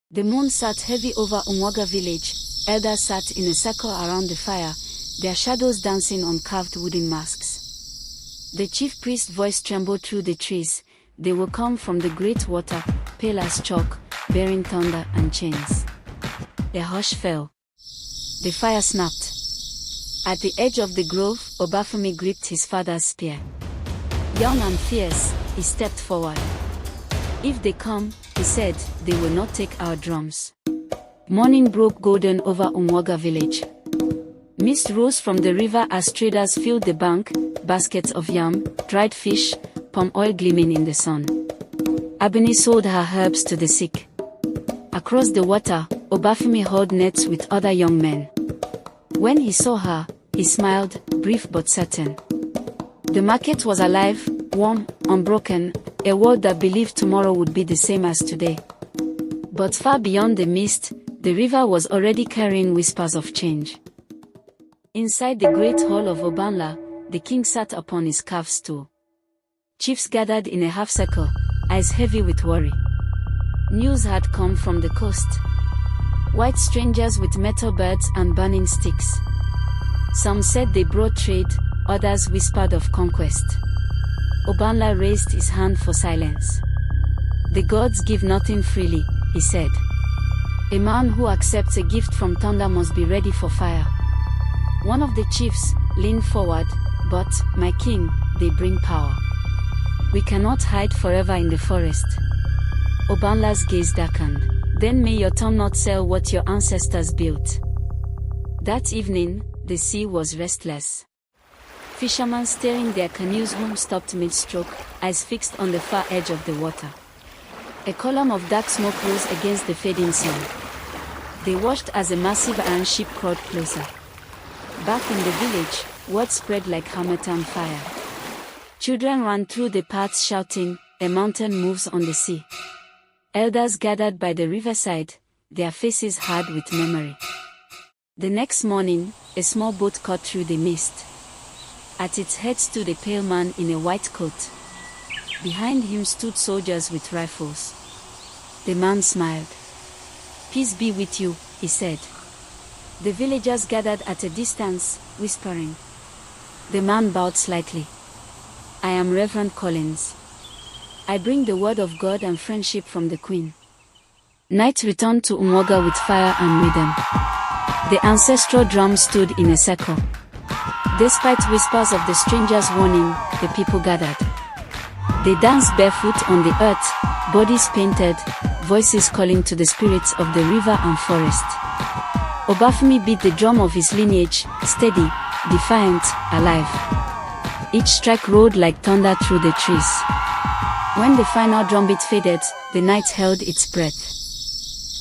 The moon sat heavy over Umwaga village. Elders sat in a circle around the fire, their shadows dancing on carved wooden masks. The chief priest's voice trembled through the trees. They will come from the great water, pale as chalk, bearing thunder and chains. A hush fell. The fire snapped. At the edge of the grove, Obafemi gripped his father's spear. Young and fierce, he stepped forward. "If they come," he said, "they will not take our drums." Morning broke golden over Umwaga village. Mist rose from the river as traders filled the bank, baskets of yam, dried fish, palm oil gleaming in the sun. Abini sold her herbs to the sick. Across the water, Obafemi hauled nets with other young men. When he saw her, he smiled, brief but certain. The market was alive, warm, unbroken, a world that believed tomorrow would be the same as today. But far beyond the mist, the river was already carrying whispers of change. Inside the great hall of Obanla, the king sat upon his carved stool. Chiefs gathered in a half-circle, eyes heavy with worry. News had come from the coast. White strangers with metal birds and burning sticks. Some said they brought trade, others whispered of conquest. Obanla raised his hand for silence. "The gods give nothing freely," he said. "A man who accepts a gift from thunder must be ready for fire." One of the chiefs leaned forward, "But, my king, they bring power. We cannot hide forever in the forest." Obanla's gaze darkened. "Then may your tongue not sell what your ancestors built." That evening, the sea was restless. Fishermen steering their canoes home stopped mid-stroke, eyes fixed on the far edge of the water. A column of dark smoke rose against the fading sun. They watched as a massive iron ship crawled closer. Back in the village, word spread like harmattan fire. Children ran through the paths shouting, "A mountain moves on the sea." Elders gathered by the riverside, their faces hard with memory. The next morning, a small boat cut through the mist. At its head stood a pale man in a white coat. Behind him stood soldiers with rifles. The man smiled. "Peace be with you," he said. The villagers gathered at a distance, whispering. The man bowed slightly. "I am Reverend Collins. I bring the word of God and friendship from the Queen." Night returned to Umwaga with fire and rhythm. The ancestral drums stood in a circle. Despite whispers of the strangers' warning, the people gathered. They danced barefoot on the earth, bodies painted, voices calling to the spirits of the river and forest. Obafemi beat the drum of his lineage, steady, defiant, alive. Each strike rolled like thunder through the trees. When the final drumbeat faded, the night held its breath.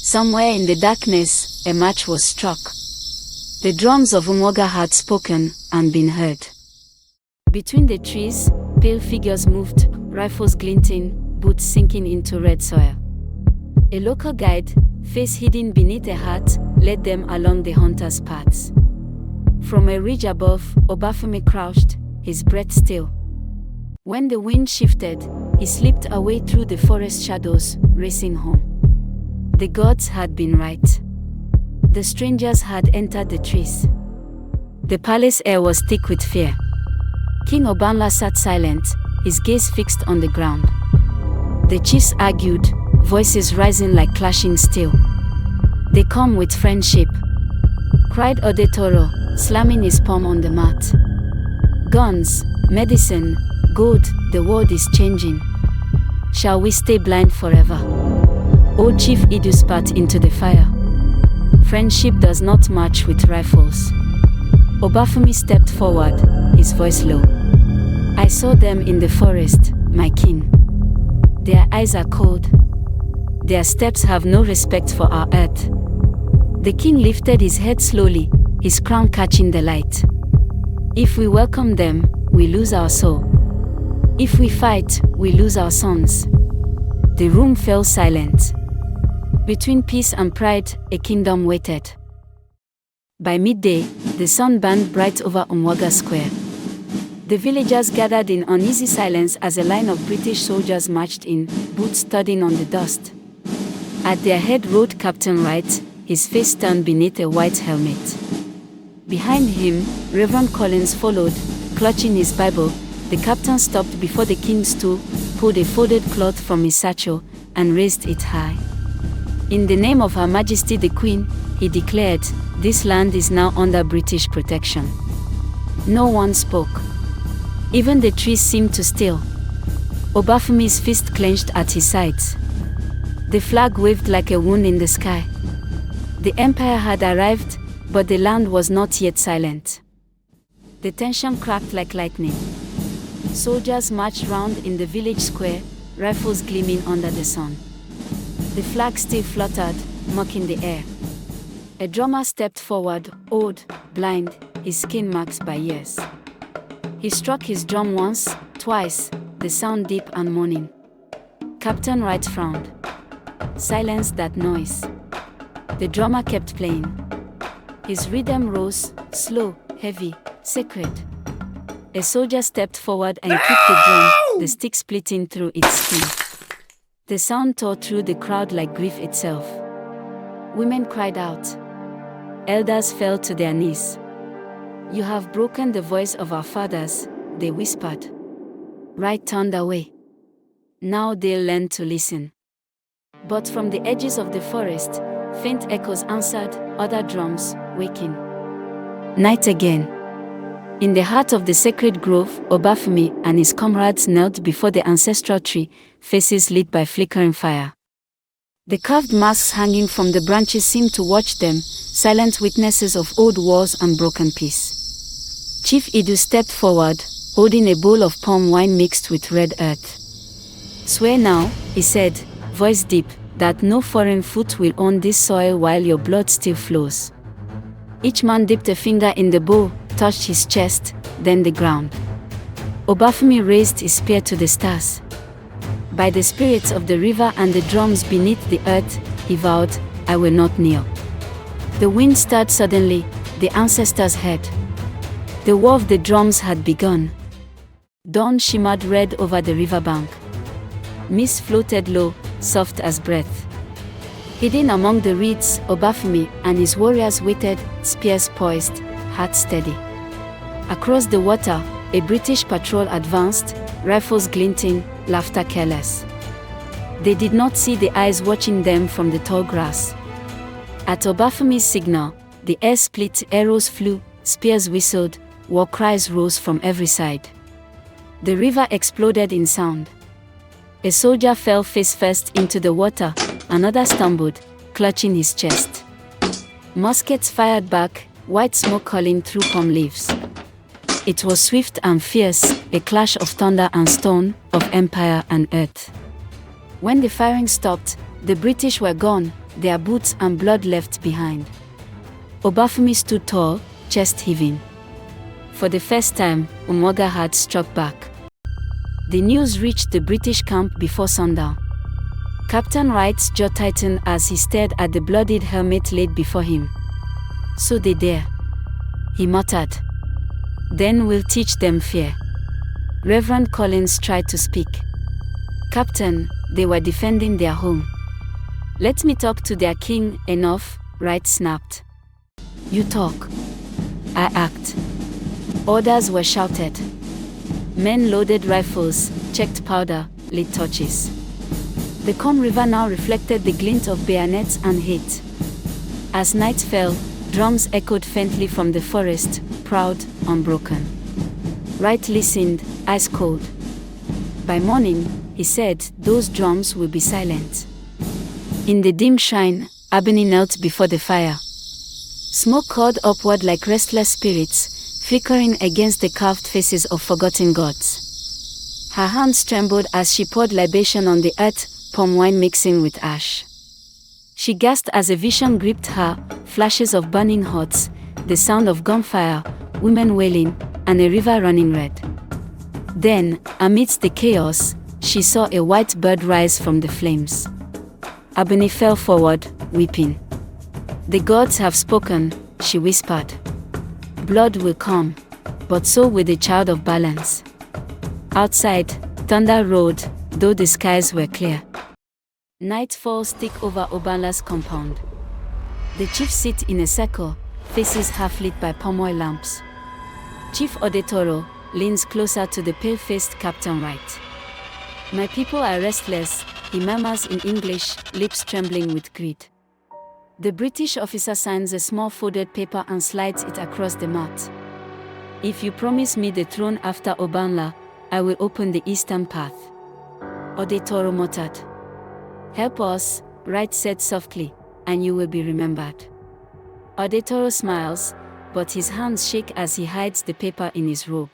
Somewhere in the darkness, a match was struck. The drums of Umwaga had spoken and been heard. Between the trees, pale figures moved, rifles glinting, boots sinking into red soil. A local guide, face hidden beneath a hat, led them along the hunter's paths. From a ridge above, Obafemi crouched, his breath still. When the wind shifted, he slipped away through the forest shadows, racing home. The gods had been right. The strangers had entered the trees. The palace air was thick with fear. King Obanla sat silent, his gaze fixed on the ground. The chiefs argued, voices rising like clashing steel. "They come with friendship," cried Odetoro, slamming his palm on the mat. "Guns, medicine, gold, the world is changing. Shall we stay blind forever?" Old Chief Idu spat into the fire. "Friendship does not match with rifles." Obafemi stepped forward, his voice low. "I saw them in the forest, my king. Their eyes are cold. Their steps have no respect for our earth." The king lifted his head slowly, his crown catching the light. "If we welcome them, we lose our soul. If we fight, we lose our sons." The room fell silent. Between peace and pride, a kingdom waited. By midday, the sun burned bright over Umwaga Square. The villagers gathered in uneasy silence as a line of British soldiers marched in, boots thudding on the dust. At their head rode Captain Wright, his face turned beneath a white helmet. Behind him, Reverend Collins followed, clutching his Bible. The captain stopped before the king's stool, pulled a folded cloth from his satchel, and raised it high. In the name of Her Majesty the Queen, he declared, this land is now under British protection. No one spoke. Even the trees seemed to still. Obafumi's fist clenched at his sides. The flag waved like a wound in the sky. The Empire had arrived, but the land was not yet silent. The tension cracked like lightning. Soldiers marched round in the village square, rifles gleaming under the sun. The flag still fluttered, mocking the air. A drummer stepped forward, old, blind, his skin marked by years. He struck his drum once, twice, the sound deep and moaning. Captain Wright frowned. Silence that noise. The drummer kept playing. His rhythm rose, slow, heavy, sacred. A soldier stepped forward and kicked the drum, the stick splitting through its skin. The sound tore through the crowd like grief itself. Women cried out. Elders fell to their knees. You have broken the voice of our fathers, they whispered. Wright turned away. Now they'll learn to listen. But from the edges of the forest, faint echoes answered, other drums, waking. Night again. In the heart of the sacred grove, Obafemi and his comrades knelt before the ancestral tree, faces lit by flickering fire. The carved masks hanging from the branches seemed to watch them, silent witnesses of old wars and broken peace. Chief Idu stepped forward, holding a bowl of palm wine mixed with red earth. Swear now, he said, voice deep, that no foreign foot will own this soil while your blood still flows. Each man dipped a finger in the bowl, touched his chest, then the ground. Obafemi raised his spear to the stars. By the spirits of the river and the drums beneath the earth, he vowed, I will not kneel. The wind stirred suddenly, the ancestors heard. The war of the drums had begun. Dawn shimmered red over the riverbank. Mist floated low, soft as breath. Hidden among the reeds, Obafemi and his warriors waited, spears poised, hearts steady. Across the water, a British patrol advanced, rifles glinting, laughter careless. They did not see the eyes watching them from the tall grass. At Obafemi's signal, the air split, arrows flew, spears whistled, war cries rose from every side. The river exploded in sound. A soldier fell face first into the water, another stumbled, clutching his chest. Muskets fired back, white smoke curling through palm leaves. It was swift and fierce, a clash of thunder and stone, of empire and earth. When the firing stopped, the British were gone, their boots and blood left behind. Obafemi stood tall, chest heaving. For the first time, Umoga had struck back. The news reached the British camp before sundown. Captain Wright's jaw tightened as he stared at the bloodied helmet laid before him. So they dare, he muttered. Then we'll teach them fear. Reverend Collins tried to speak. Captain, they were defending their home. Let me talk to their king. Enough, Wright snapped. You talk. I act. Orders were shouted. Men loaded rifles, checked powder, lit torches. The calm river now reflected the glint of bayonets and hate. As night fell, drums echoed faintly from the forest, proud, unbroken. Wright listened, ice cold. By morning, he said, those drums will be silent. In the dim shine, Abeni knelt before the fire. Smoke curled upward like restless spirits, flickering against the carved faces of forgotten gods. Her hands trembled as she poured libation on the earth, palm wine mixing with ash. She gasped as a vision gripped her, flashes of burning huts, the sound of gunfire, women wailing, and a river running red. Then, amidst the chaos, she saw a white bird rise from the flames. Abeni fell forward, weeping. The gods have spoken, she whispered. Blood will come, but so will the child of balance. Outside, thunder roared, though the skies were clear. Night falls thick over Obanla's compound. The chief sits in a circle, faces half lit by palm oil lamps. Chief Odetoro leans closer to the pale-faced Captain Wright. "My people are restless," he murmurs in English, lips trembling with greed. The British officer signs a small folded paper and slides it across the mat. "If you promise me the throne after Obanla, I will open the eastern path." Odetoro muttered. "Help us," Wright said softly, "and you will be remembered." Odetoro smiles, but his hands shake as he hides the paper in his robe.